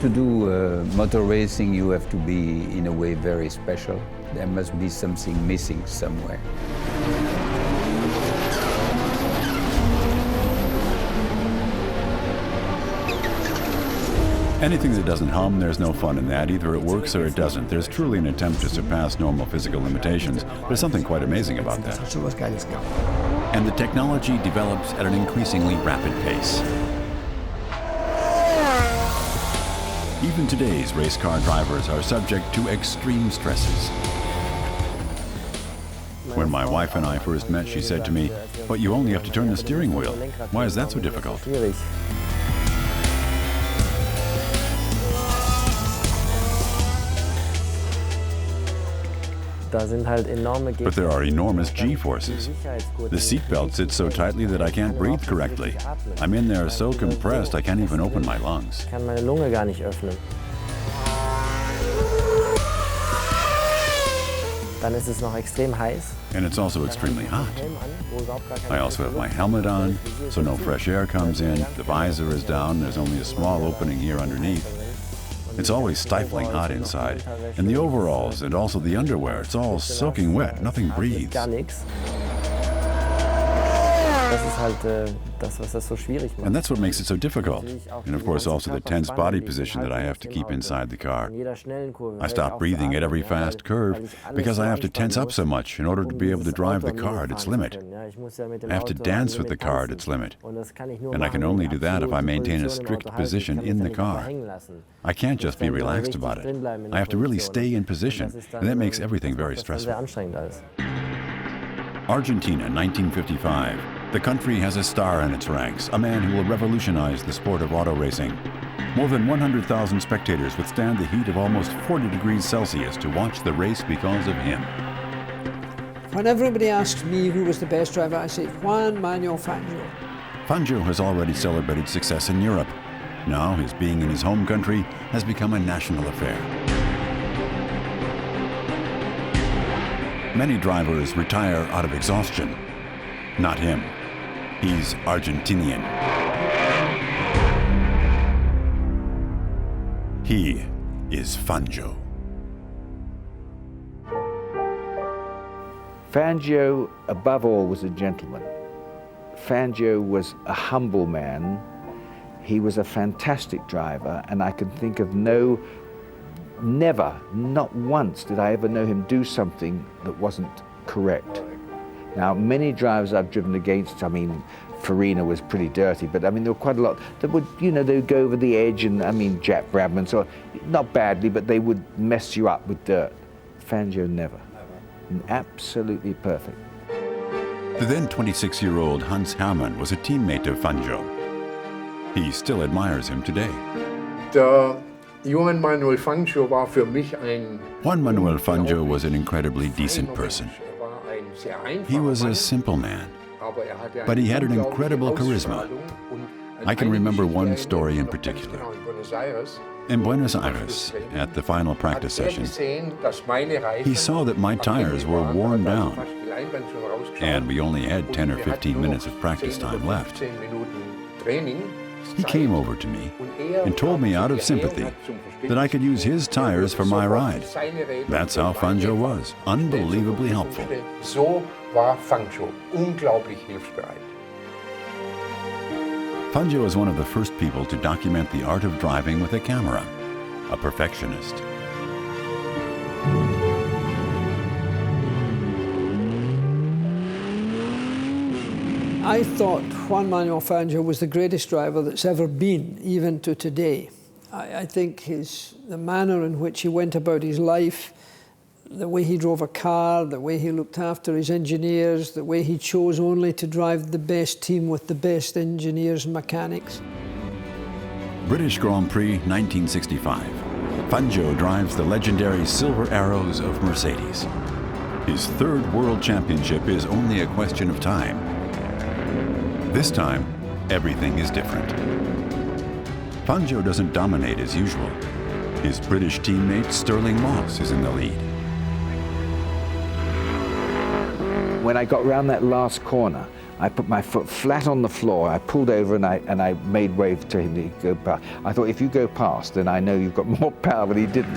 To do motor racing, you have to be, in a way, very special. There must be something missing somewhere. Anything that doesn't hum, there's no fun in that. Either it works or it doesn't. There's truly an attempt to surpass normal physical limitations. There's something quite amazing about that. And the technology develops at an increasingly rapid pace. Even today's race car drivers are subject to extreme stresses. When my wife and I first met, she said to me, "But you only have to turn the steering wheel. Why is that so difficult?" But there are enormous G-forces. The seatbelt sits so tightly that I can't breathe correctly. I'm in there so compressed I can't even open my lungs. And it's also extremely hot. I also have my helmet on, so no fresh air comes in. The visor is down, there's only a small opening here underneath. It's always stifling hot inside. And the overalls and also the underwear, it's all soaking wet, nothing breathes. And that's what makes it so difficult. And of course also the tense body position that I have to keep inside the car. I stop breathing at every fast curve because I have to tense up so much in order to be able to drive the car at its limit. I have to dance with the car at its limit. And I can only do that if I maintain a strict position in the car. I can't just be relaxed about it. I have to really stay in position, and that makes everything very stressful. Argentina, 1955. The country has a star in its ranks, a man who will revolutionize the sport of auto racing. More than 100,000 spectators withstand the heat of almost 40 degrees Celsius to watch the race because of him. When everybody asks me who was the best driver, I say Juan Manuel Fangio. Fangio has already celebrated success in Europe. Now his being in his home country has become a national affair. Many drivers retire out of exhaustion. Not him. He's Argentinian. He is Fangio. Fangio, above all, was a gentleman. Fangio was a humble man. He was a fantastic driver, and I can think of never, not once did I ever know him do something that wasn't correct. Now, many drivers I've driven against, I mean, Farina was pretty dirty, but I mean, there were quite a lot that would, they would go over the edge, and I mean, Jack Brabham, so not badly, but they would mess you up with dirt. Fangio never. Absolutely perfect. The then 26-year-old Hans Hermann was a teammate of Fangio. He still admires him today. Juan Manuel Fangio was an incredibly decent person. He was a simple man, but he had an incredible charisma. I can remember one story in particular. In Buenos Aires, at the final practice session, he saw that my tires were worn down, and we only had 10 or 15 minutes of practice time left. He came over to me and told me out of sympathy that I could use his tires for my ride. That's how Fangio was, unbelievably helpful. So war Fangio, unglaublich hilfsbereit. Fangio is one of the first people to document the art of driving with a camera, a perfectionist. I thought Juan Manuel Fangio was the greatest driver that's ever been, even to today. I think the manner in which he went about his life, the way he drove a car, the way he looked after his engineers, the way he chose only to drive the best team with the best engineers and mechanics. British Grand Prix 1965. Fangio drives the legendary Silver Arrows of Mercedes. His third world championship is only a question of time. This time, everything is different. Fangio doesn't dominate as usual. His British teammate Stirling Moss is in the lead. When I got round that last corner, I put my foot flat on the floor, I pulled over and I made way to him to go past. I thought, if you go past, then I know you've got more power, but he didn't.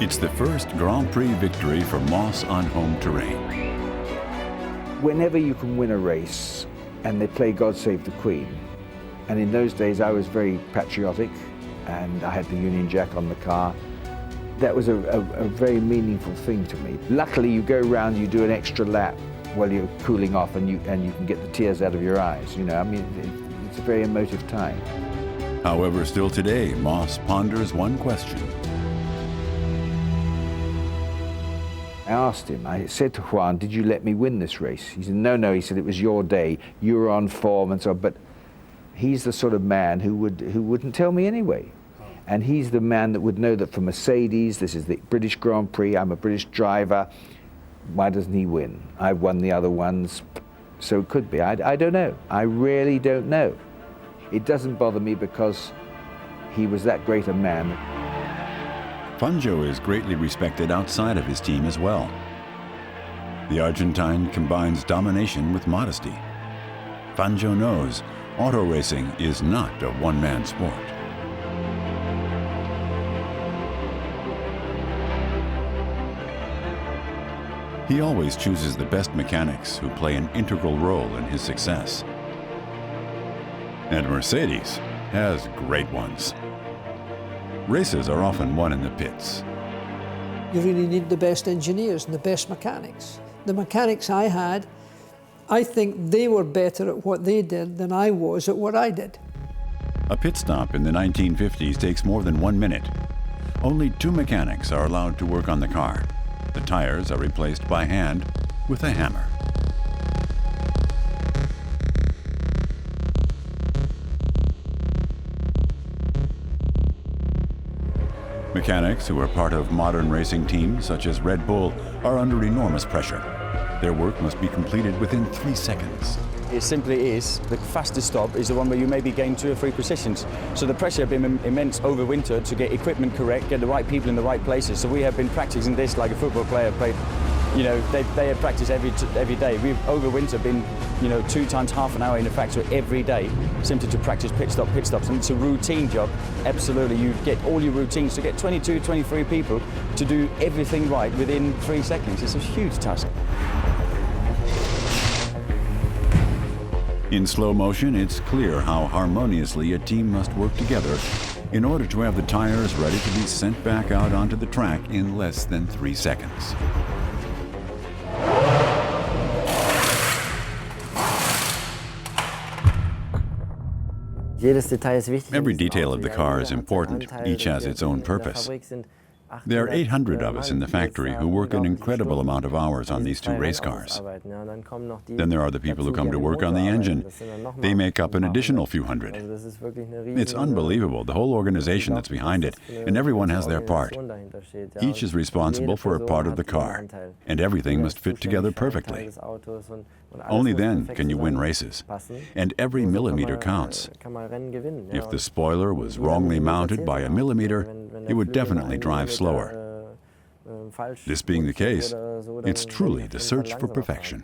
It's the first Grand Prix victory for Moss on home terrain. Whenever you can win a race, and they play God Save the Queen, and in those days I was very patriotic, and I had the Union Jack on the car, that was a very meaningful thing to me. Luckily, you go around, you do an extra lap while you're cooling off, and you can get the tears out of your eyes. You know, I mean, it's a very emotive time. However, still today, Moss ponders one question. I asked him, I said to Juan, did you let me win this race? He said, no, he said, it was your day, you were on form and so on, but he's the sort of man who wouldn't tell me anyway. And he's the man that would know that for Mercedes, this is the British Grand Prix, I'm a British driver, why doesn't he win? I've won the other ones, so it could be. I don't know. I really don't know. It doesn't bother me because he was that great a man. Fangio is greatly respected outside of his team as well. The Argentine combines domination with modesty. Fangio knows auto racing is not a one-man sport. He always chooses the best mechanics who play an integral role in his success. And Mercedes has great ones. Races are often won in the pits. You really need the best engineers and the best mechanics. The mechanics I had, I think they were better at what they did than I was at what I did. A pit stop in the 1950s takes more than 1 minute. Only 2 mechanics are allowed to work on the car. The tires are replaced by hand with a hammer. Mechanics who are part of modern racing teams, such as Red Bull, are under enormous pressure. Their work must be completed within 3 seconds. It simply is, the fastest stop is the one where you maybe gain 2 or 3 positions. So the pressure has been immense over winter to get equipment correct, get the right people in the right places. So we have been practicing this like a football player played. You know, they have practice every day. We've over winter been, 2 times half an hour in the factory every day, simply to practice pit stops. And it's a routine job. Absolutely, you get all your routines to get 22, 23 people to do everything right within 3 seconds. It's a huge task. In slow motion, it's clear how harmoniously a team must work together in order to have the tires ready to be sent back out onto the track in less than 3 seconds. Every detail of the car is important. Each has its own purpose. There are 800 of us in the factory who work an incredible amount of hours on these 2 race cars. Then there are the people who come to work on the engine. They make up an additional few hundred. It's unbelievable, the whole organization that's behind it, and everyone has their part. Each is responsible for a part of the car, and everything must fit together perfectly. Only then can you win races, and every millimeter counts. If the spoiler was wrongly mounted by a millimeter, it would definitely drive slower. This being the case, it's truly the search for perfection.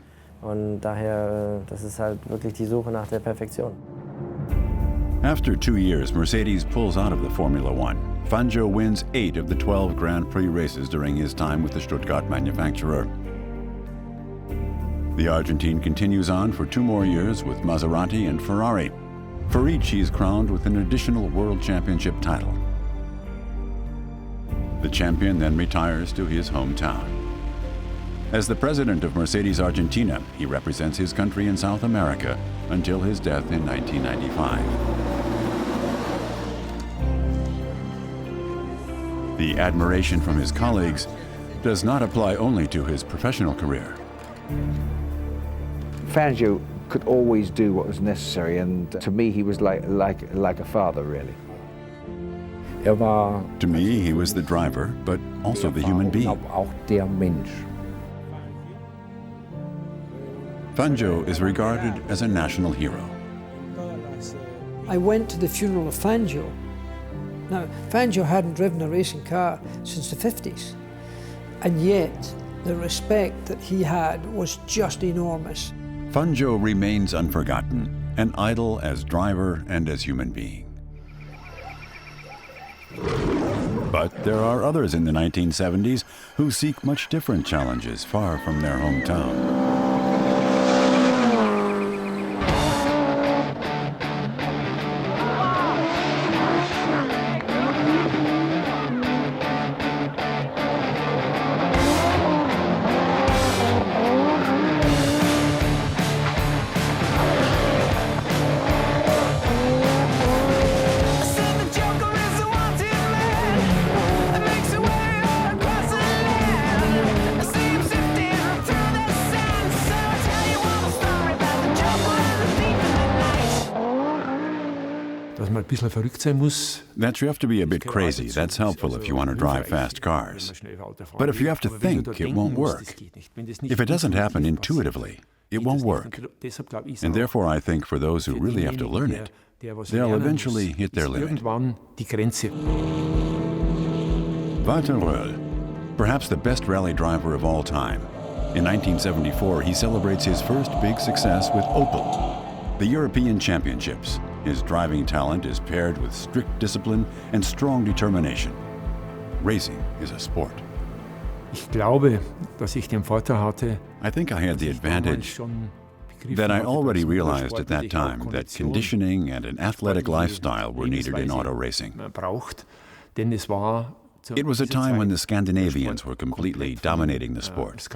After 2 years, Mercedes pulls out of the Formula One. Fangio wins 8 of the 12 Grand Prix races during his time with the Stuttgart manufacturer. The Argentine continues on for 2 more years with Maserati and Ferrari. For each, he is crowned with an additional World Championship title. The champion then retires to his hometown. As the president of Mercedes Argentina, he represents his country in South America until his death in 1995. The admiration from his colleagues does not apply only to his professional career. Fangio could always do what was necessary, and to me he was like a father, really. To me, he was the driver, but also the human being. Fangio is regarded as a national hero. I went to the funeral of Fangio. Now, Fangio hadn't driven a racing car since the 50s, and yet The respect that he had was just enormous. Fangio remains unforgotten, an idol as driver and as human being. But there are others in the 1970s who seek much different challenges far from their hometown. That you have to be a bit crazy, that's helpful if you want to drive fast cars. But if you have to think, it won't work. If it doesn't happen intuitively, it won't work. And therefore I think for those who really have to learn it, they'll eventually hit their limit. Röhrl, perhaps the best rally driver of all time. In 1974, he celebrates his first big success with Opel, the European Championships. His driving talent is paired with strict discipline and strong determination. Racing is a sport. I think I had the advantage that I already realized at that time that conditioning and an athletic lifestyle were needed in auto racing. It was a time when the Scandinavians were completely dominating the sport.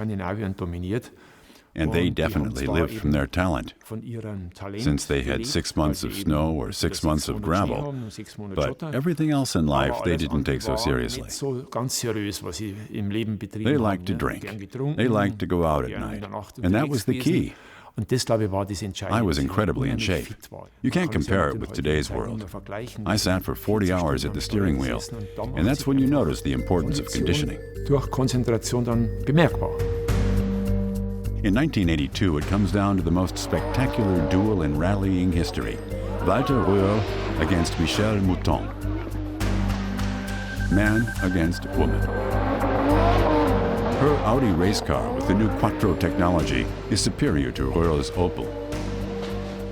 And they definitely lived from their talent, since they had 6 months of snow or 6 months of gravel. But everything else in life they didn't take so seriously. They liked to drink. They liked to go out at night. And that was the key. I was incredibly in shape. You can't compare it with today's world. I sat for 40 hours at the steering wheel, and that's when you notice the importance of conditioning. In 1982, it comes down to the most spectacular duel in rallying history. Röhrl against Michel Mouton. Man against woman. Her Audi race car with the new Quattro technology is superior to Röhrl's Opel.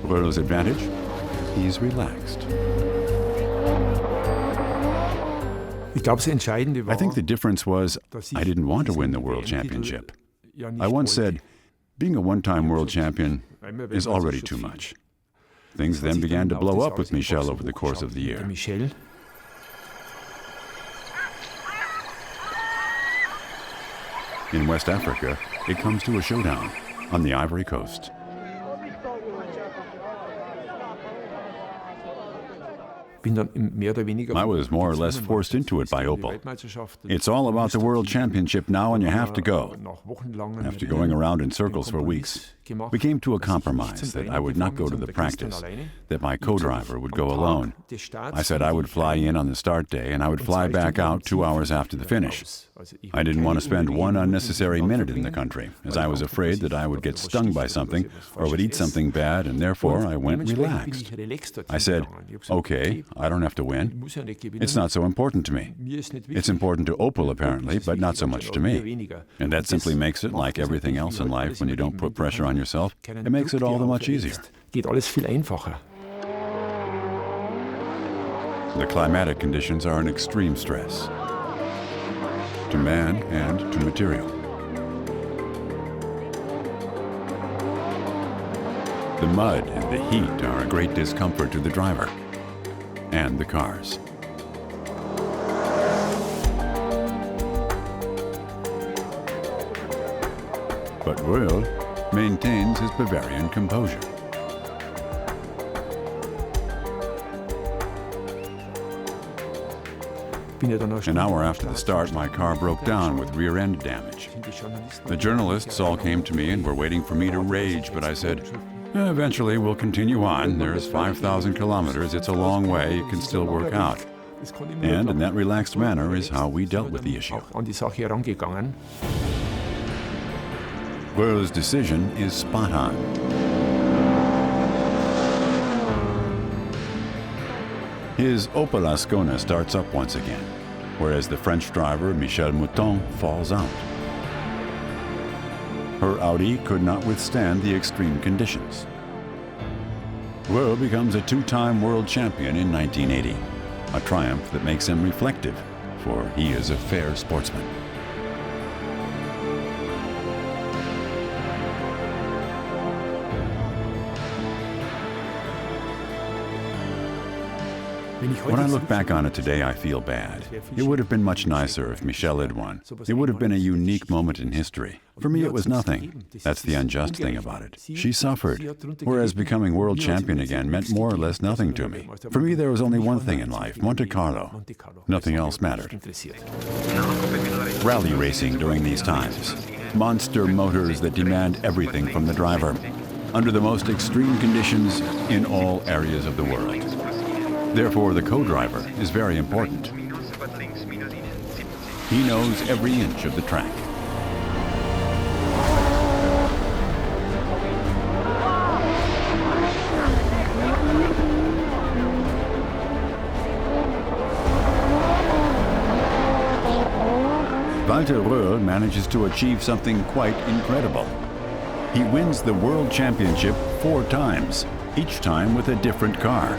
Röhrl's advantage? He's relaxed. I think the difference was I didn't want to win the world championship. I once said, being a one-time world champion is already too much. Things then began to blow up with Michel over the course of the year. In West Africa, it comes to a showdown on the Ivory Coast. I was more or less forced into it by Opel. It's all about the World Championship now, and you have to go. After going around in circles for weeks, we came to a compromise that I would not go to the practice, that my co-driver would go alone. I said I would fly in on the start day, and I would fly back out 2 hours after the finish. I didn't want to spend one unnecessary minute in the country, as I was afraid that I would get stung by something or would eat something bad, and therefore I went relaxed. I said, okay, I don't have to win. It's not so important to me. It's important to Opel, apparently, but not so much to me. And that simply makes it, like everything else in life, when you don't put pressure on yourself, it makes it all the much easier. The climatic conditions are an extreme stress to man and to material. The mud and the heat are a great discomfort to the driver and the cars. But Röhrl maintains his Bavarian composure. An hour after the start, my car broke down with rear-end damage. The journalists all came to me and were waiting for me to rage, but I said, eventually we'll continue on. There's 5,000 kilometers. It's a long way. It can still work out. And in that relaxed manner is how we dealt with the issue. Röhrl's decision is spot on. His Opel Ascona starts up once again, whereas the French driver Michel Mouton falls out. Her Audi could not withstand the extreme conditions. Röhrl becomes a two-time world champion in 1980, a triumph that makes him reflective, for he is a fair sportsman. When I look back on it today, I feel bad. It would have been much nicer if Michelle had won. It would have been a unique moment in history. For me, it was nothing. That's the unjust thing about it. She suffered, whereas becoming world champion again meant more or less nothing to me. For me, there was only one thing in life, Monte Carlo. Nothing else mattered. Rally racing during these times. Monster motors that demand everything from the driver, under the most extreme conditions in all areas of the world. Therefore, the co-driver is very important. He knows every inch of the track. Röhrl manages to achieve something quite incredible. He wins the World Championship 4 times, each time with a different car.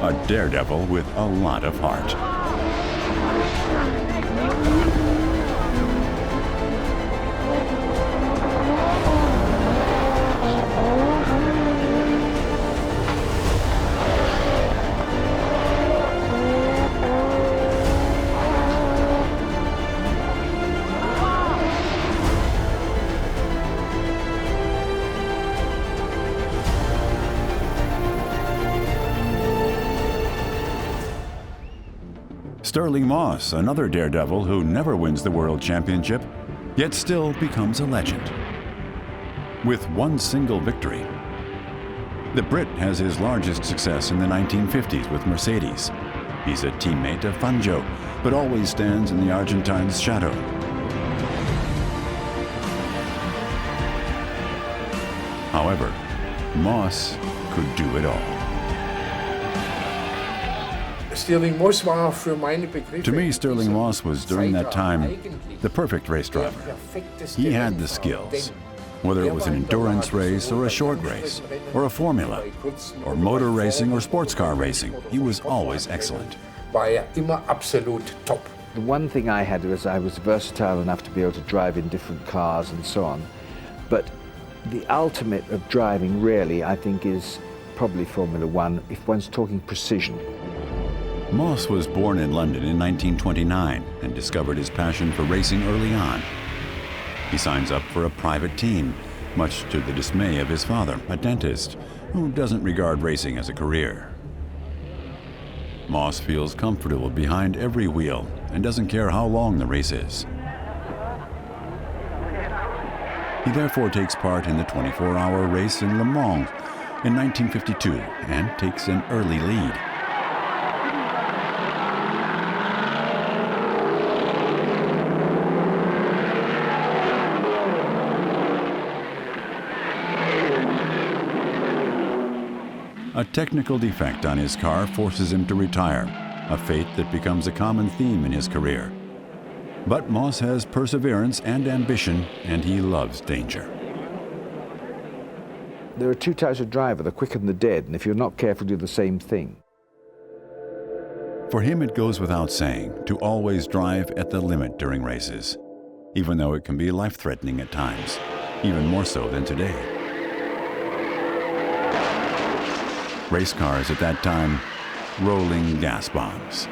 A daredevil with a lot of heart. Stirling Moss, another daredevil who never wins the World Championship, yet still becomes a legend. With one single victory. The Brit has his largest success in the 1950s with Mercedes. He's a teammate of Fangio, but always stands in the Argentine's shadow. However, Moss could do it all. To me, Stirling Moss was, during that time, the perfect race driver. He had the skills, whether it was an endurance race or a short race, or a formula, or motor racing or sports car racing. He was always excellent. The one thing I had was I was versatile enough to be able to drive in different cars and so on. But the ultimate of driving, really, I think, is probably Formula One, if one's talking precision. Moss was born in London in 1929 and discovered his passion for racing early on. He signs up for a private team, much to the dismay of his father, a dentist, who doesn't regard racing as a career. Moss feels comfortable behind every wheel and doesn't care how long the race is. He therefore takes part in the 24-hour race in Le Mans in 1952 and takes an early lead. A technical defect on his car forces him to retire, a fate that becomes a common theme in his career. But Moss has perseverance and ambition, and he loves danger. There are 2 types of driver, the quick and the dead, and if you're not careful, do the same thing. For him, it goes without saying to always drive at the limit during races, even though it can be life-threatening at times, even more so than today. Race cars at that time, rolling gas bombs.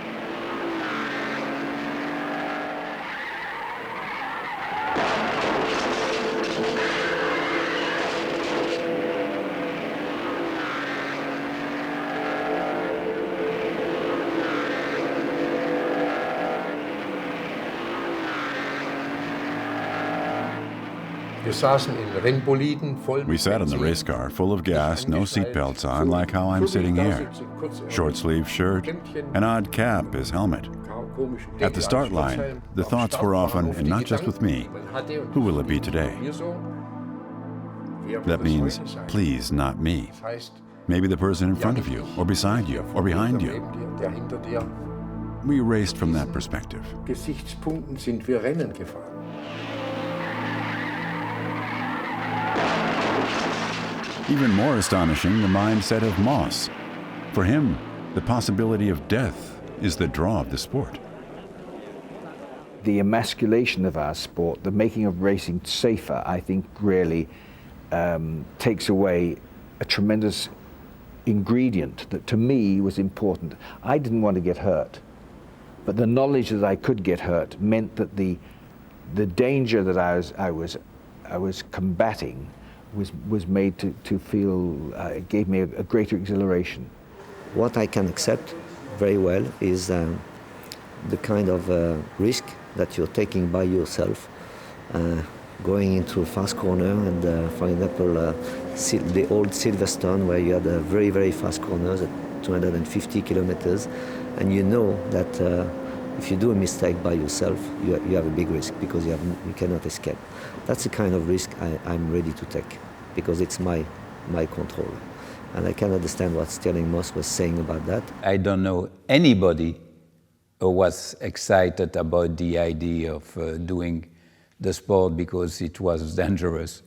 Wir saßen in Rennboliden voll. We sat in the race car, full of gas, no seatbelts on, like how I'm sitting here. Short-sleeve shirt, an odd cap as helmet. At the start line, the thoughts were often, and not just with me, who will it be today? That means, please, not me. Maybe the person in front of you, or beside you, or behind you. We raced from that perspective. Gesichtspunkten sind wir Rennen gefahren. Even more astonishing, the mindset of Moss. For him, the possibility of death is the draw of the sport. The emasculation of our sport, the making of racing safer, I think really takes away a tremendous ingredient that to me was important. I didn't want to get hurt, but the knowledge that I could get hurt meant that the danger that I was combating was made to feel, it gave me a greater exhilaration. What I can accept very well is the kind of risk that you're taking by yourself, going into a fast corner and, for example, the old Silverstone, where you had very, very fast corners at 250 kilometers, and you know that if you do a mistake by yourself, you have a big risk because you cannot escape. That's the kind of risk I'm ready to take because it's my control. And I can understand what Stirling Moss was saying about that. I don't know anybody who was excited about the idea of doing the sport because it was dangerous.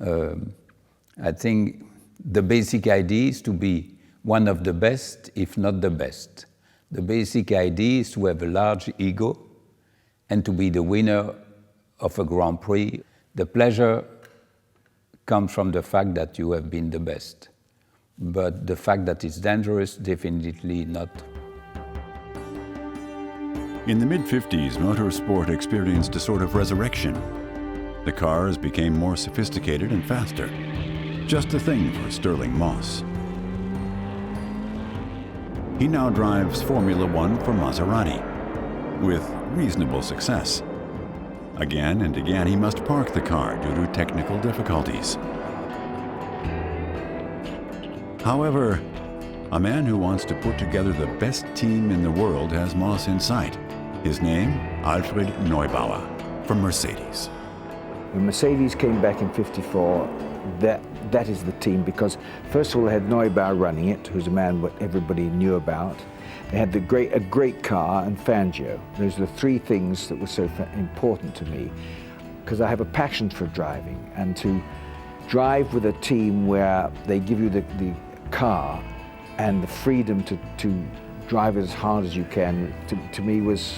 I think the basic idea is to be one of the best, if not the best. The basic idea is to have a large ego and to be the winner of a Grand Prix. The pleasure comes from the fact that you have been the best. But the fact that it's dangerous, definitely not. In the mid-50s, motorsport experienced a sort of resurrection. The cars became more sophisticated and faster. Just the thing for Stirling Moss. He now drives Formula One for Maserati, with reasonable success. Again and again, he must park the car due to technical difficulties. However, a man who wants to put together the best team in the world has Moss in sight. His name, Alfred Neubauer, from Mercedes. When Mercedes came back in '54, that is the team, because first of all they had Neubauer running it, who's a man what everybody knew about. They had a great car and Fangio. Those are the three things that were so important to me, because I have a passion for driving, and to drive with a team where they give you the car and the freedom to drive as hard as you can, to me was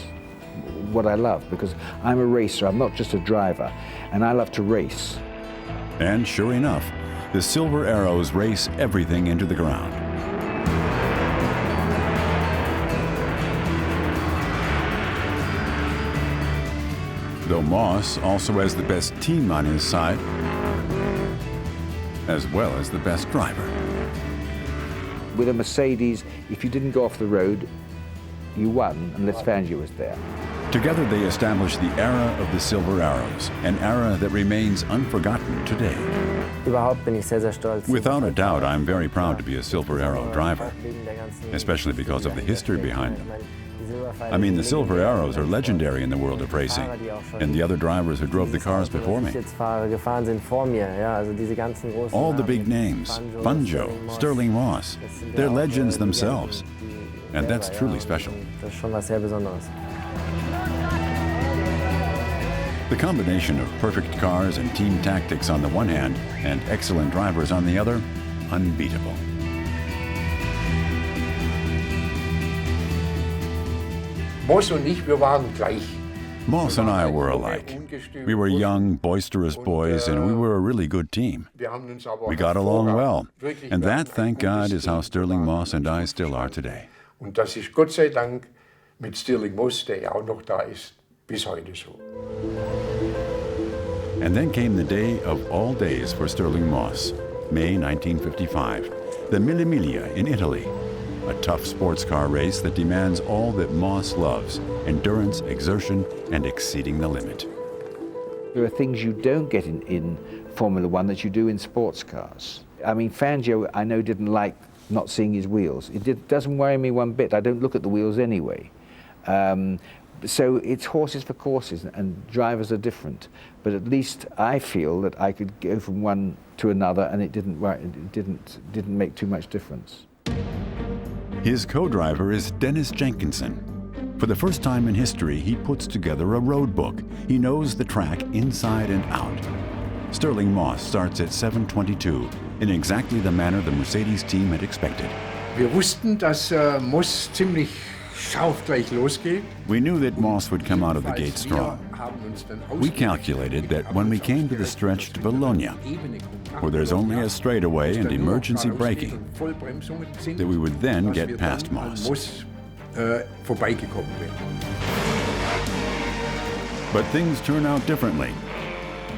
what I love, because I'm a racer, I'm not just a driver, and I love to race. And sure enough, the Silver Arrows race everything into the ground. Though Moss also has the best team on his side, as well as the best driver. With a Mercedes, if you didn't go off the road, you won, unless Fangio was there. Together they established the era of the Silver Arrows, an era that remains unforgotten today. Without a doubt, I'm very proud to be a Silver Arrow driver, especially because of the history behind them. I mean, the Silver Arrows are legendary in the world of racing, and the other drivers who drove the cars before me. All the big names, Fangio, Stirling Moss, they're legends themselves, and that's truly special. The combination of perfect cars and team tactics on the one hand, and excellent drivers on the other, unbeatable. Moss und ich, wir waren gleich. Moss and I were alike. We were young, boisterous boys, and we were a really good team. We got along well, and that, thank God, is how Stirling Moss and I still are today. Und das ist Gott sei Dank mit Stirling Moss, der ja auch noch da ist, bis heute so. And then came the day of all days for Stirling Moss, May 1955, the Mille Miglia in Italy. A tough sports car race that demands all that Moss loves: endurance, exertion, and exceeding the limit. There are things you don't get in Formula One that you do in sports cars. I mean, Fangio, I know, didn't like not seeing his wheels. It doesn't worry me one bit. I don't look at the wheels anyway. So it's horses for courses, and drivers are different. But at least I feel that I could go from one to another, and it didn't make too much difference. His co-driver is Dennis Jenkinson. For the first time in history, he puts together a road book. He knows the track inside and out. Stirling Moss starts at 7:22 in exactly the manner the Mercedes team had expected. Wir wussten, dass Moss ziemlich scharf gleich losgeht. We knew that Moss would come out of the gate strong. We calculated that when we came to the stretch to Bologna, where there's only a straightaway and emergency braking, that we would then get past Moss. Vorbeigekommen wären. But things turn out differently.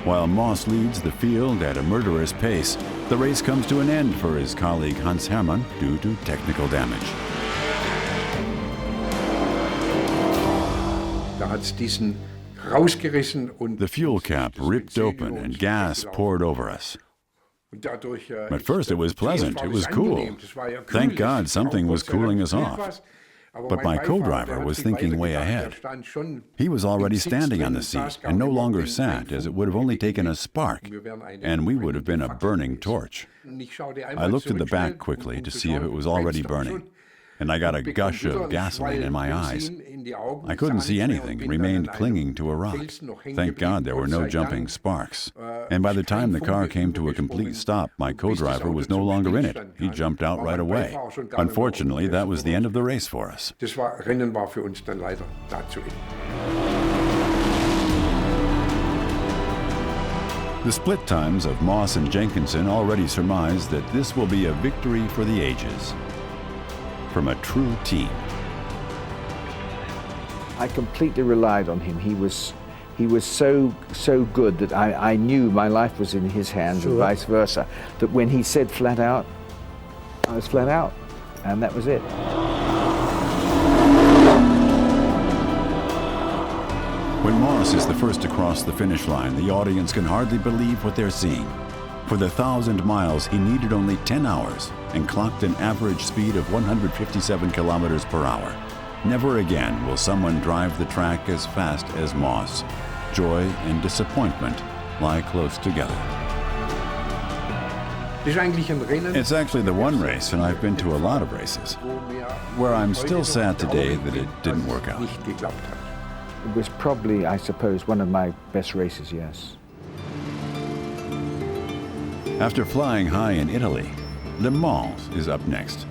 While Moss leads the field at a murderous pace, the race comes to an end for his colleague Hans Hermann due to technical damage. Da hat's diesen rausgerissen und The fuel cap ripped open and gas poured over us. At first it was pleasant, it was cool. Thank God something was cooling us off. But my co-driver was thinking way ahead. He was already standing on the seat and no longer sat, as it would have only taken a spark, and we would have been a burning torch. I looked at the back quickly to see if it was already burning, and I got a gush of gasoline in my eyes. I couldn't see anything, remained clinging to a rock. Thank God there were no jumping sparks. And by the time the car came to a complete stop, my co-driver was no longer in it. He jumped out right away. Unfortunately, that was the end of the race for us. Das Rennen war für uns dann leider dazu Ende. The split times of Moss and Jenkinson already surmise that this will be a victory for the ages. From a true team. I completely relied on him. He was so good that I knew my life was in his hands and vice versa. That when he said flat out, I was flat out, and that was it. When Moss is the first to cross the finish line, the audience can hardly believe what they're seeing. For the 1,000 miles, he needed only 10 hours and clocked an average speed of 157 kilometers per hour. Never again will someone drive the track as fast as Moss. Joy and disappointment lie close together. It's actually the one race, and I've been to a lot of races, where I'm still sad today that it didn't work out. It was probably, I suppose, one of my best races, yes. After flying high in Italy, Le Mans is up next.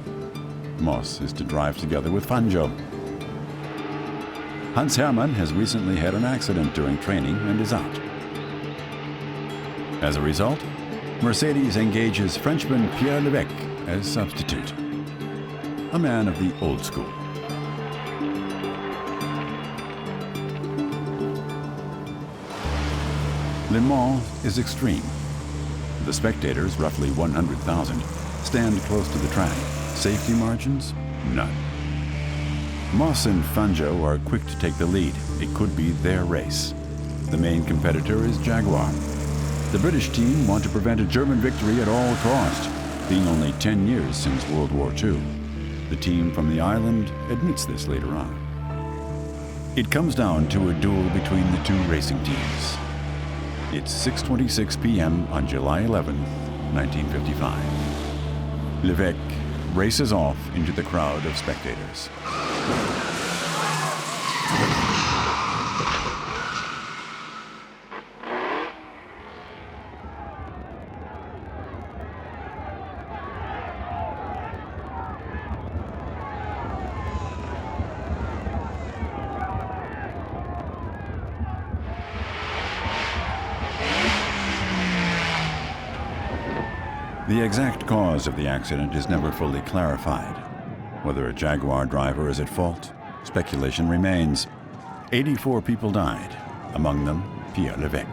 Moss is to drive together with Fangio. Hans Hermann has recently had an accident during training and is out. As a result, Mercedes engages Frenchman Pierre Levesque as substitute, a man of the old school. Le Mans is extreme. The spectators, roughly 100,000, stand close to the track. Safety margins? None. Moss and Fangio are quick to take the lead. It could be their race. The main competitor is Jaguar. The British team want to prevent a German victory at all cost, being only 10 years since World War II. The team from the island admits this later on. It comes down to a duel between the two racing teams. It's 6:26 p.m. on July 11, 1955. Levesque races off into the crowd of spectators. The exact cause of the accident is never fully clarified. Whether a Jaguar driver is at fault, speculation remains. 84 people died, among them Pierre Levesque.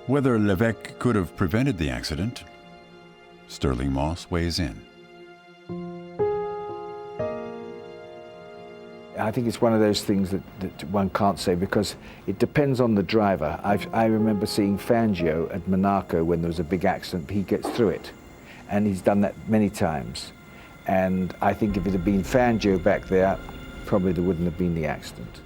Whether Levesque could have prevented the accident, Stirling Moss weighs in. I think it's one of those things that one can't say because it depends on the driver. I remember seeing Fangio at Monaco when there was a big accident. He gets through it, and he's done that many times. And I think if it had been Fangio back there, probably there wouldn't have been the accident.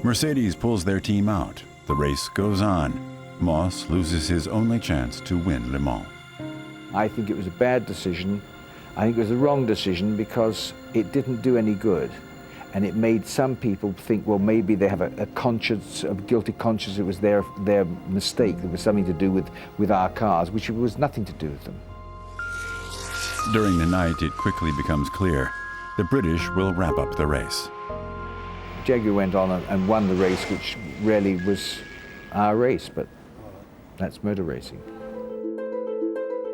Mercedes pulls their team out. The race goes on. Moss loses his only chance to win Le Mans. I think it was a bad decision. I think it was the wrong decision because it didn't do any good. And it made some people think, well, maybe they have a conscience, a guilty conscience, it was their mistake, it was something to do with our cars, which was nothing to do with them. During the night, it quickly becomes clear the British will wrap up the race. Jaguar went on and won the race, which really was our race, but that's motor racing.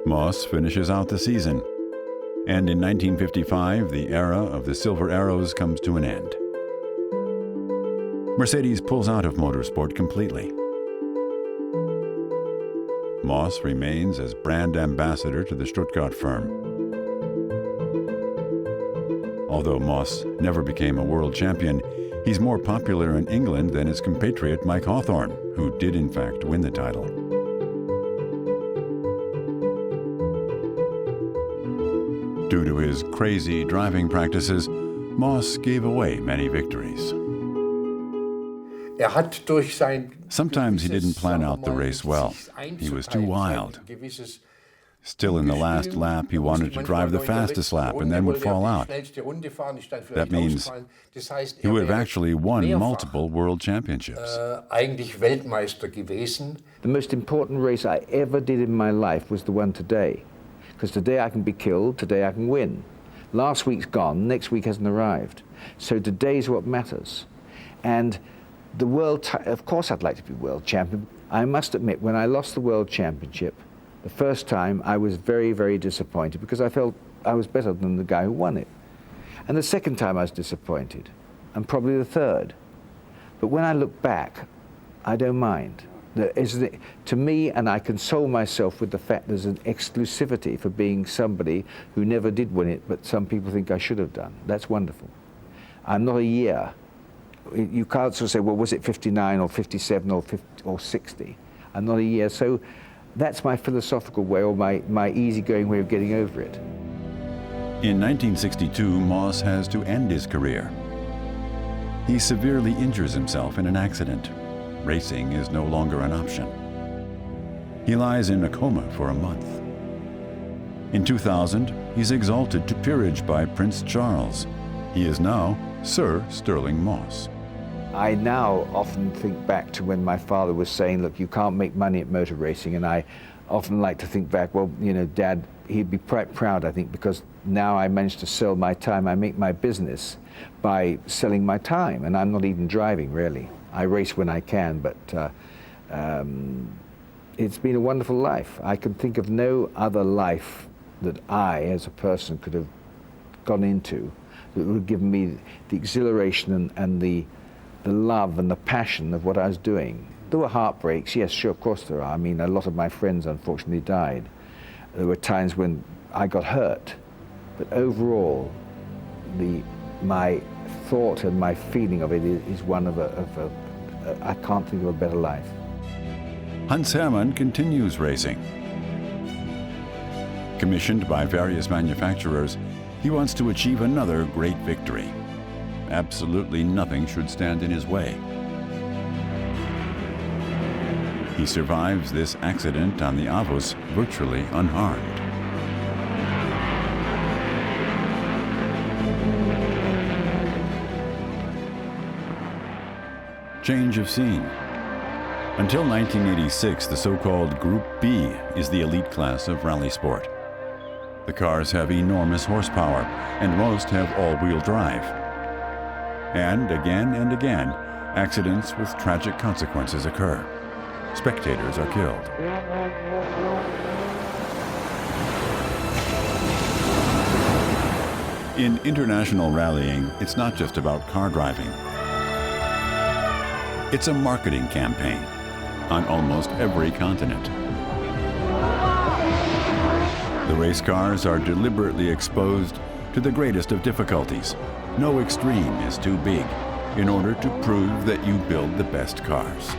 Moss finishes out the season, and in 1955, the era of the Silver Arrows comes to an end. Mercedes pulls out of motorsport completely. Moss remains as brand ambassador to the Stuttgart firm. Although Moss never became a world champion, he's more popular in England than his compatriot Mike Hawthorne, who did in fact win the title. Due to his crazy driving practices, Moss gave away many victories. Sometimes he didn't plan out the race well. He was too wild. Still in the last lap, he wanted to drive the fastest lap and then would fall out. That means he would have actually won multiple world championships. The most important race I ever did in my life was the one today. Because today I can be killed, today I can win. Last week's gone, next week hasn't arrived. So today's what matters. And the world, of course I'd like to be world champion. I must admit, when I lost the world championship, the first time I was very, very disappointed because I felt I was better than the guy who won it. And the second time I was disappointed, and probably the third. But when I look back, I don't mind. To me, and I console myself with the fact there's an exclusivity for being somebody who never did win it, but some people think I should have done. That's wonderful. I'm not a year. You can't sort of say, well, was it 59 or 57 or 50 or 60? I'm not a year. So that's my philosophical way, or my easygoing way of getting over it. In 1962, Moss has to end his career. He severely injures himself in an accident. Racing is no longer an option. He lies in a coma for a month. In 2000, he's exalted to peerage by Prince Charles. He is now Sir Stirling Moss. I now often think back to when my father was saying, look, you can't make money at motor racing, and I often like to think back, well, you know, Dad, he'd be quite proud, I think, because now I managed to sell my time. I make my business by selling my time, and I'm not even driving, really. I race when I can, but it's been a wonderful life. I can think of no other life that I, as a person, could have gone into that would have given me the exhilaration and the love and the passion of what I was doing. There were heartbreaks, yes, sure, of course there are. I mean, a lot of my friends, unfortunately, died. There were times when I got hurt, but overall, my thought and my feeling of it is one of I can't think of a better life. Hans Hermann continues racing. Commissioned by various manufacturers, he wants to achieve another great victory. Absolutely nothing should stand in his way. He survives this accident on the Avus virtually unharmed. Change of scene. Until 1986, the so-called Group B is the elite class of rally sport. The cars have enormous horsepower, and most have all-wheel drive. And again, accidents with tragic consequences occur. Spectators are killed. In international rallying, it's not just about car driving. It's a marketing campaign on almost every continent. The race cars are deliberately exposed to the greatest of difficulties. No extreme is too big in order to prove that you build the best cars.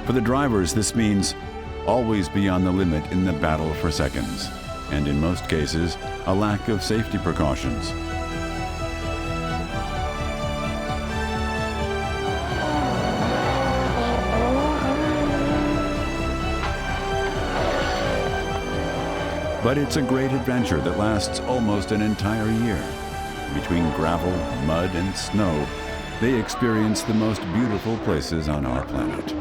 For the drivers, this means always be on the limit in the battle for seconds, and in most cases, a lack of safety precautions. But it's a great adventure that lasts almost an entire year. Between gravel, mud, and snow, they experience the most beautiful places on our planet.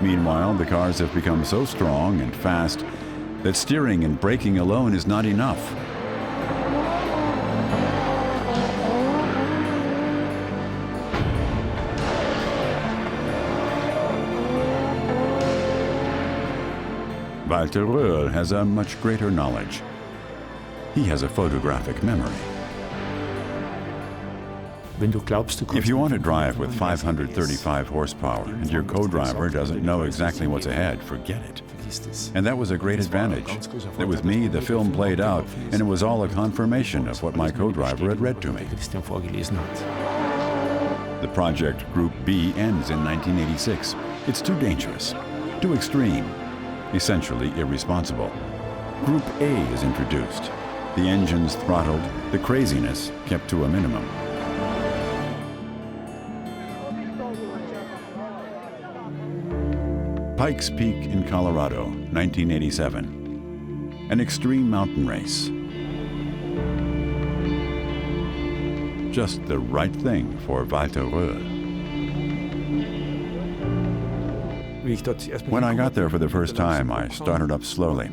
Meanwhile, the cars have become so strong and fast that steering and braking alone is not enough. Walter Röhrl has a much greater knowledge. He has a photographic memory. If you want to drive with 535 horsepower and your co-driver doesn't know exactly what's ahead, forget it. And that was a great advantage. That with me, the film played out, and it was all a confirmation of what my co-driver had read to me. The project Group B ends in 1986. It's too dangerous, too extreme, essentially irresponsible. Group A is introduced. The engines throttled, the craziness kept to a minimum. Pikes Peak in Colorado, 1987. An extreme mountain race. Just the right thing for Walter Röhrl. When I got there for the first time, I started up slowly.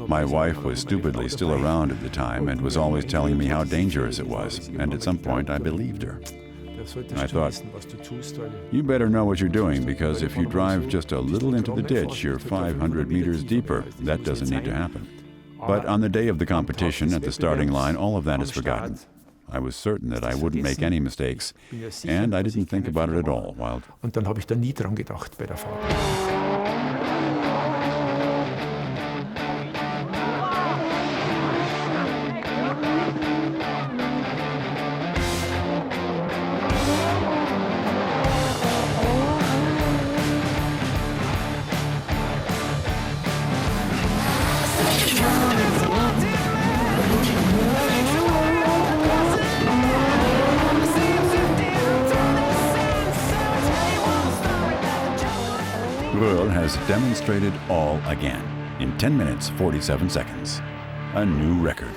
My wife was stupidly still around at the time and was always telling me how dangerous it was, and at some point I believed her. I thought, you better know what you're doing, because if you drive just a little into the ditch, you're 500 meters deeper. That doesn't need to happen. But on the day of the competition at the starting line, all of that is forgotten. I was certain that I wouldn't make any mistakes, and I didn't think about it at all while. Röhrl has demonstrated all again in 10 minutes, 47 seconds. A new record.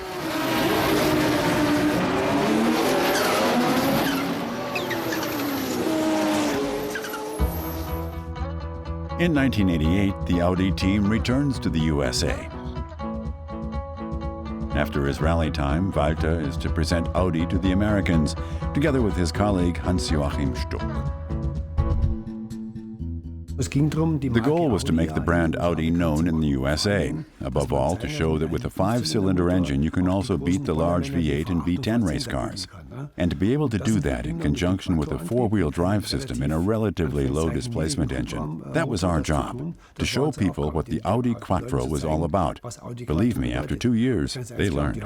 In 1988, the Audi team returns to the USA. After his rally time, Walter is to present Audi to the Americans, together with his colleague Hans-Joachim Stuck. The goal was to make the brand Audi known in the USA, above all to show that with a 5-cylinder engine you can also beat the large V8 and V10 race cars. And to be able to do that in conjunction with a 4-wheel drive system in a relatively low displacement engine, that was our job, to show people what the Audi Quattro was all about. Believe me, after 2 years, they learned.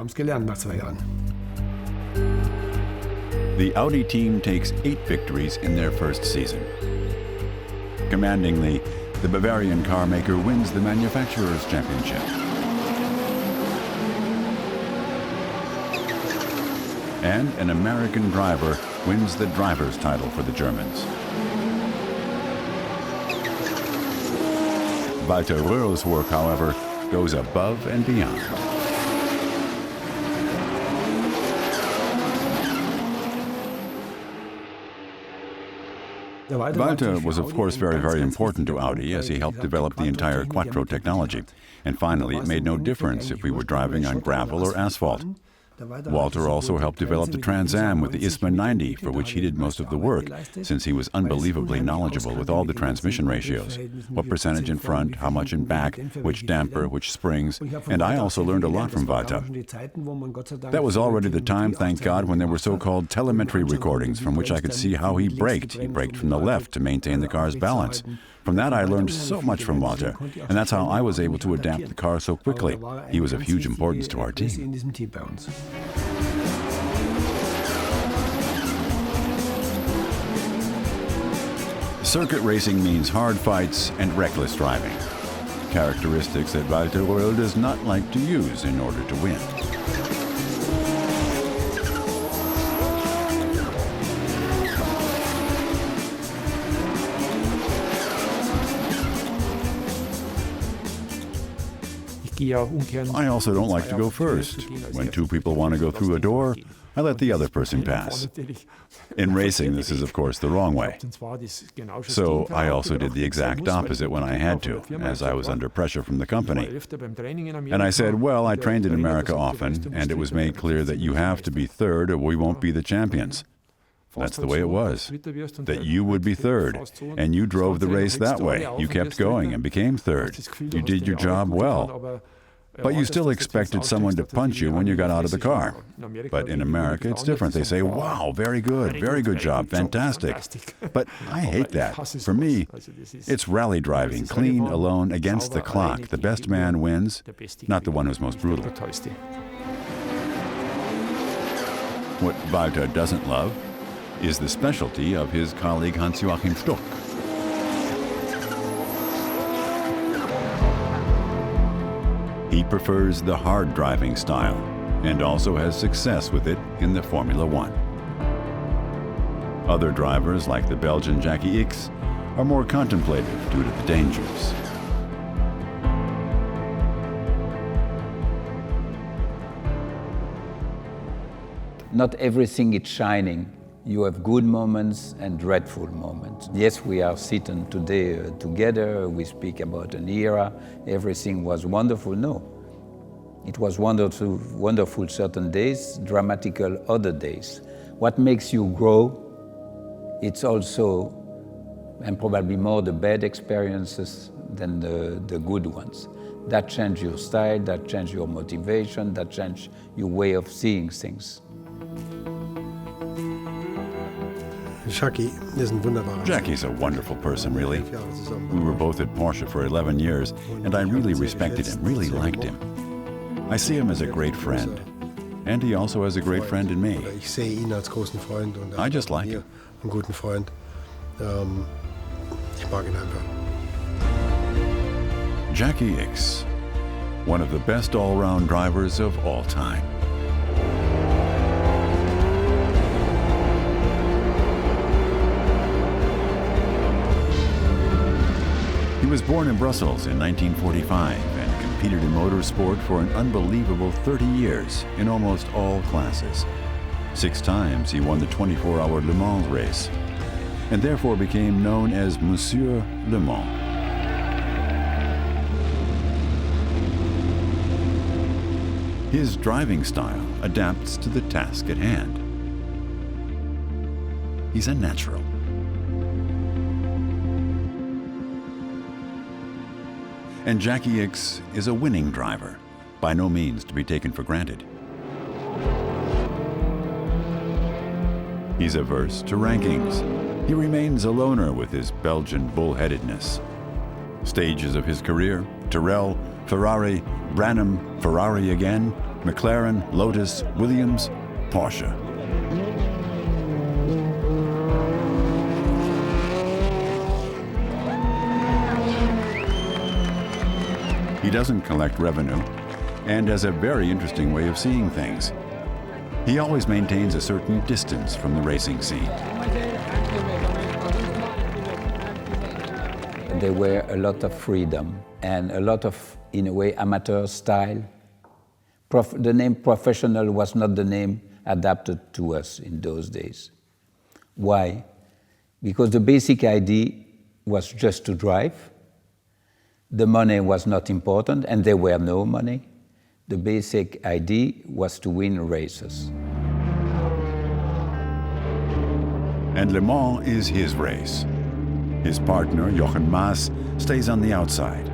The Audi team takes 8 victories in their first season. Commandingly, the Bavarian car maker wins the Manufacturers' Championship. And an American driver wins the driver's title for the Germans. Walter Röhrl's work, however, goes above and beyond. Walter was of course very important to Audi, as he helped develop the entire Quattro technology. And finally, it made no difference if we were driving on gravel or asphalt. Walter also helped develop the Trans Am with the ISMA 90, for which he did most of the work, since he was unbelievably knowledgeable with all the transmission ratios. What percentage in front, how much in back, which damper, which springs, and I also learned a lot from Walter. That was already the time, thank God, when there were so-called telemetry recordings from which I could see how he braked. He braked from the left to maintain the car's balance. From that I learned so much from Walter, and that's how I was able to adapt the car so quickly. He was of huge importance to our team. Circuit racing means hard fights and reckless driving. characteristics that Walter Röhrl does not like to use in order to win. I also don't like to go first. When two people want to go through a door, I let the other person pass. In racing, this is of course the wrong way. So I also did the exact opposite when I had to, as I was under pressure from the company. And I said, well, I trained in America often, and it was made clear that you have to be third or we won't be the champions. That's the way it was, that you would be third, and you drove the race that way. You kept going and became third. You did your job well. But you still expected someone to punch you when you got out of the car. But in America, it's different. They say, wow, very good job, fantastic. But I hate that. For me, it's rally driving, clean, alone, against the clock. The best man wins, not the one who's most brutal. What Walter doesn't love is the specialty of his colleague Hans-Joachim Stuck. He prefers the hard driving style and also has success with it in the Formula One. Other drivers, like the Belgian Jackie Ickx, are more contemplative due to the dangers. Not everything is shining. You have good moments and dreadful moments. Yes, we are sitting today together, we speak about an era, everything was wonderful. No, it was wonderful certain days, dramatical other days. What makes you grow, it's also, and probably more, the bad experiences than the good ones. That change your style, that change your motivation, that change your way of seeing things. Jackie's a wonderful person, really. We were both at Porsche for 11 years, and I really respected him, really liked him. I see him as a great friend, and he also has a great friend in me. I just like him. Jackie Ickx, one of the best all-round drivers of all time. He was born in Brussels in 1945 and competed in motorsport for an unbelievable 30 years in almost all classes. 6 times he won the 24-hour Le Mans race, and therefore became known as Monsieur Le Mans. His driving style adapts to the task at hand. He's a natural. And Jackie Ickx is a winning driver, by no means to be taken for granted. He's averse to rankings. He remains a loner with his Belgian bullheadedness. Stages of his career: Tyrrell, Ferrari, Branham, Ferrari again, McLaren, Lotus, Williams, Porsche. He doesn't collect revenue and has a very interesting way of seeing things. He always maintains a certain distance from the racing scene. There were a lot of freedom and a lot of, in a way, amateur style. The name professional was not the name adapted to us in those days. Why? Because the basic idea was just to drive. The money was not important, and there were no money. The basic idea was to win races. And Le Mans is his race. His partner, Jochen Mass, stays on the outside.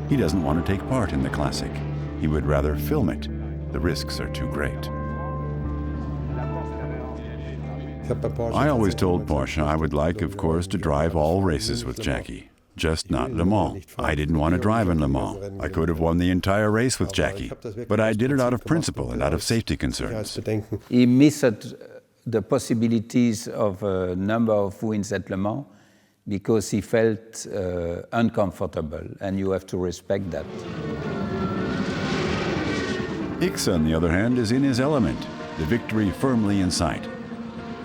He doesn't want to take part in the classic. He would rather film it. The risks are too great. I always told Porsche I would like, of course, to drive all races with Jackie. Just not Le Mans. I didn't want to drive in Le Mans. I could have won the entire race with Jackie, but I did it out of principle and out of safety concerns. He missed the possibilities of a number of wins at Le Mans because he felt uncomfortable, and you have to respect that. Ickx, on the other hand, is in his element, the victory firmly in sight.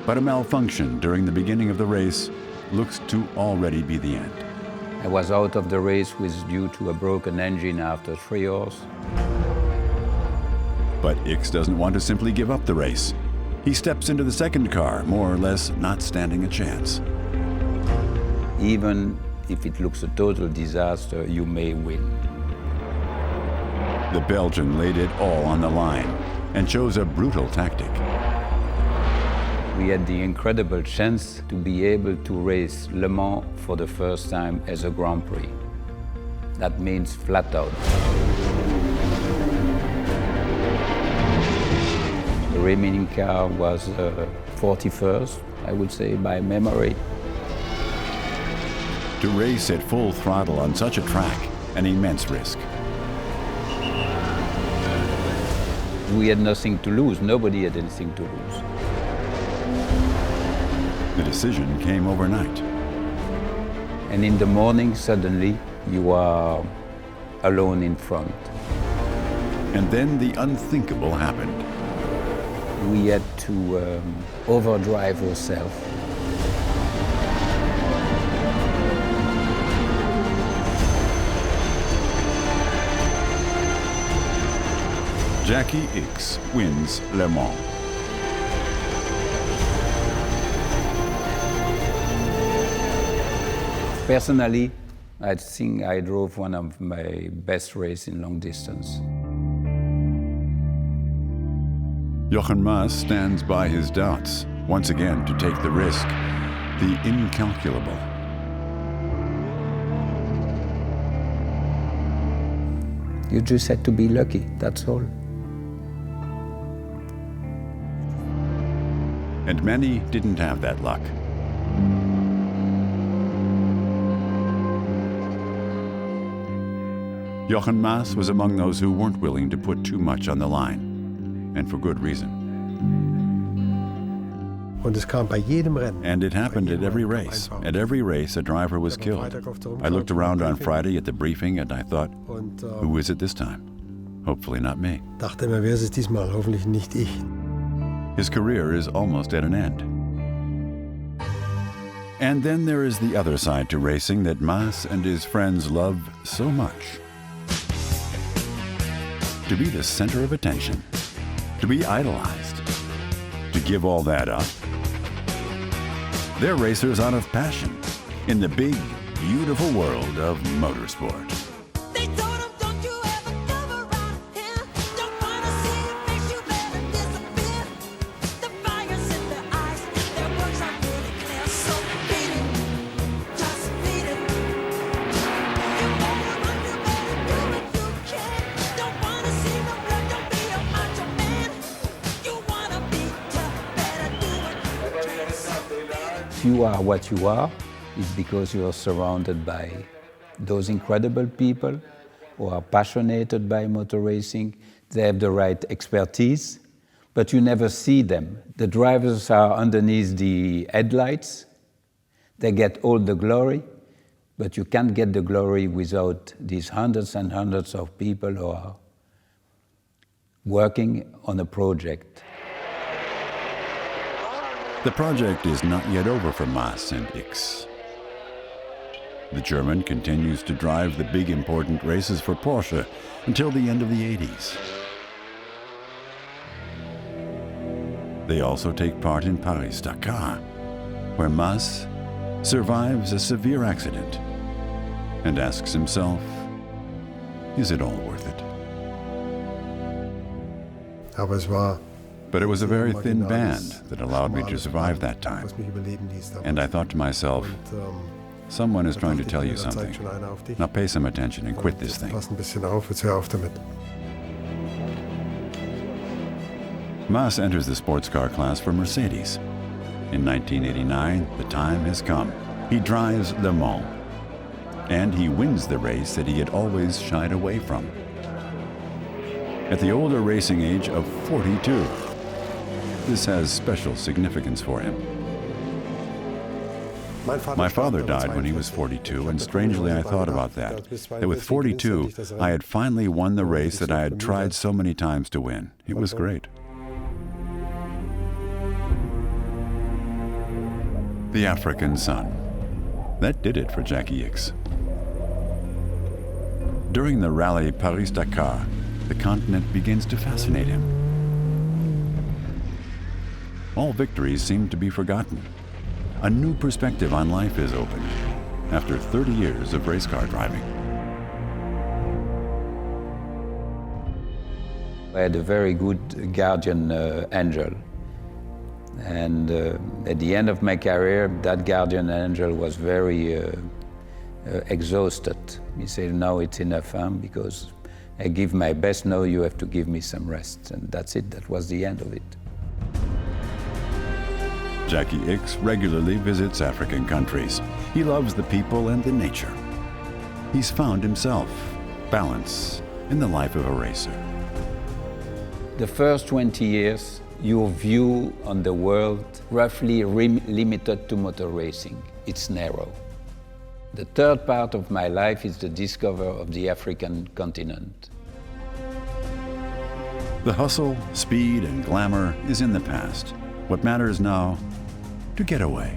But a malfunction during the beginning of the race looks to already be the end. I was out of the race due to a broken engine after 3 hours. But Ickx doesn't want to simply give up the race. He steps into the second car, more or less not standing a chance. Even if it looks a total disaster, you may win. The Belgian laid it all on the line and chose a brutal tactic. We had the incredible chance to be able to race Le Mans for the first time as a Grand Prix. That means flat out. The remaining car was 41st, I would say, by memory. To race at full throttle on such a track, an immense risk. We had nothing to lose. Nobody had anything to lose. The decision came overnight. And in the morning, suddenly, you are alone in front. And then the unthinkable happened. We had to overdrive ourselves. Jackie Ickx wins Le Mans. Personally, I think I drove one of my best races in long distance. Jochen Mass stands by his doubts, once again to take the risk, the incalculable. You just had to be lucky, that's all. And many didn't have that luck. Jochen Mass was among those who weren't willing to put too much on the line, and for good reason. And it happened at every race. At every race, a driver was killed. I looked around on Friday at the briefing and I thought, who is it this time? Hopefully not me. His career is almost at an end. And then there is the other side to racing that Mass and his friends love so much. To be the center of attention, to be idolized, to give all that up. They're racers out of passion in the big, beautiful world of motorsport. You are what you are is because you are surrounded by those incredible people who are passionate by motor racing. They have the right expertise, but you never see them. The drivers are underneath the headlights. They get all the glory, but you can't get the glory without these hundreds and hundreds of people who are working on a project. The project is not yet over for Mass and Ickx. The German continues to drive the big important races for Porsche until the end of the 80s. They also take part in Paris-Dakar, where Mass survives a severe accident and asks himself, is it all worth it? But it was a very thin band that allowed me to survive that time. And I thought to myself, someone is trying to tell you something. Now pay some attention and quit this thing. Mass enters the sports car class for Mercedes. In 1989, the time has come. He drives Le Mans. And he wins the race that he had always shied away from. At the older racing age of 42. This has special significance for him. My father died when he was 42, and strangely I thought about that with 42, I had finally won the race that I had tried so many times to win. It was great. The African sun. That did it for Jackie Ickx. During the rally Paris-Dakar, the continent begins to fascinate him. All victories seem to be forgotten. A new perspective on life is opened after 30 years of race car driving. I had a very good guardian angel. And at the end of my career, that guardian angel was very exhausted. He said, "No, it's enough, because I give my best. Now you have to give me some rest." And that's it. That was the end of it. Jackie Ickx regularly visits African countries. He loves the people and the nature. He's found himself balance in the life of a racer. The first 20 years, your view on the world roughly limited to motor racing. It's narrow. The third part of my life is the discovery of the African continent. The hustle, speed, and glamour is in the past. What matters now, to get away.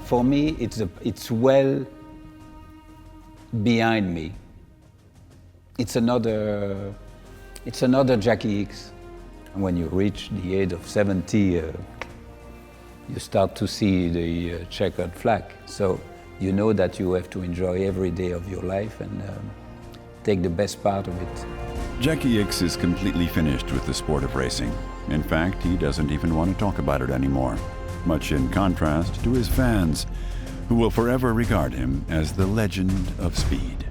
For me, it's well behind me. It's another Jackie Ickx. When you reach the age of 70, you start to see the checkered flag. So you know that you have to enjoy every day of your life and take the best part of it. Jackie Ickx is completely finished with the sport of racing. In fact, he doesn't even want to talk about it anymore, much in contrast to his fans, who will forever regard him as the legend of speed.